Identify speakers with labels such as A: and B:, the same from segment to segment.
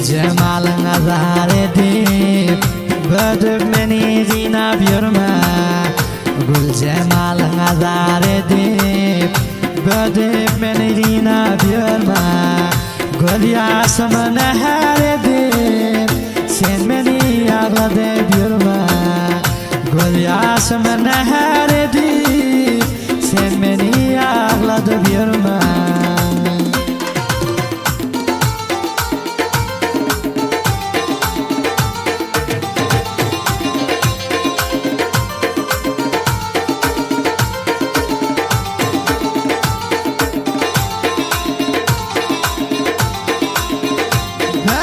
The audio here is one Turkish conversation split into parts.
A: cemalına zar edip Bödüp beni zinap yürüme Gül cemalına zar edip Bödüp beni zinap yürüme Gül yaşımı neher edip Sen beni ağladıp yürüme Gül yaşımı neher edip Sen beni ağladıp yürüme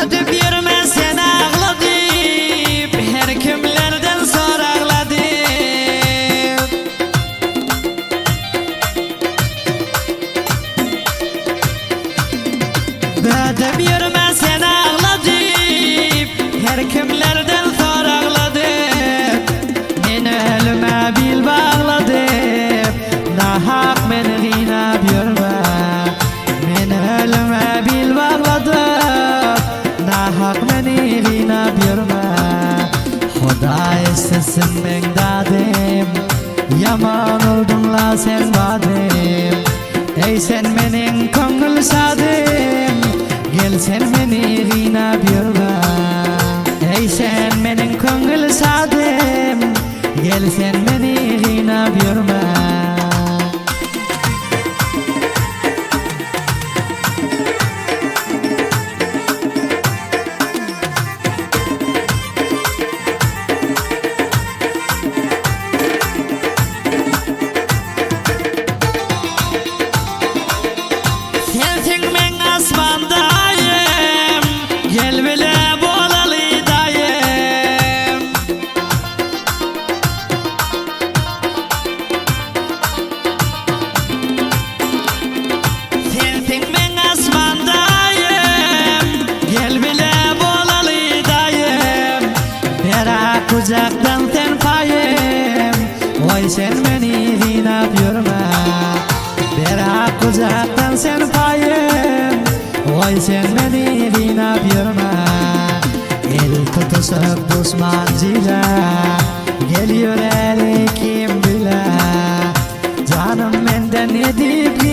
A: Ödüp yürüme sen ağladıp Her kimlerden sonra ağladıp Ödüp yürüme sen ağladıp Her kimlerden sonra ağladıp Beni ölüme bil bağladıp Nahak beni ginap yürüme Beni ölüme bil bağladıp Nahak beni ginap yürüme Huda istesin ben dadim Yaman oldun la sen badim Ey sen benim köngül sadim Gel sen beni ginap yürüme Ey sen benim köngül sadim Gel sen beni ginap yürüme Sensin men asmandayım Gel bile bolalı dayım Sensin men asmandayım Gel bile bolalı dayım Bera kucaktan sen payım Oy sen beni ginap yürüme Bera kucaktan sen payım Oy sen beni ginap yürüme El tutuşup düşmancıyla Geliyor eli kim bile Canım benden edip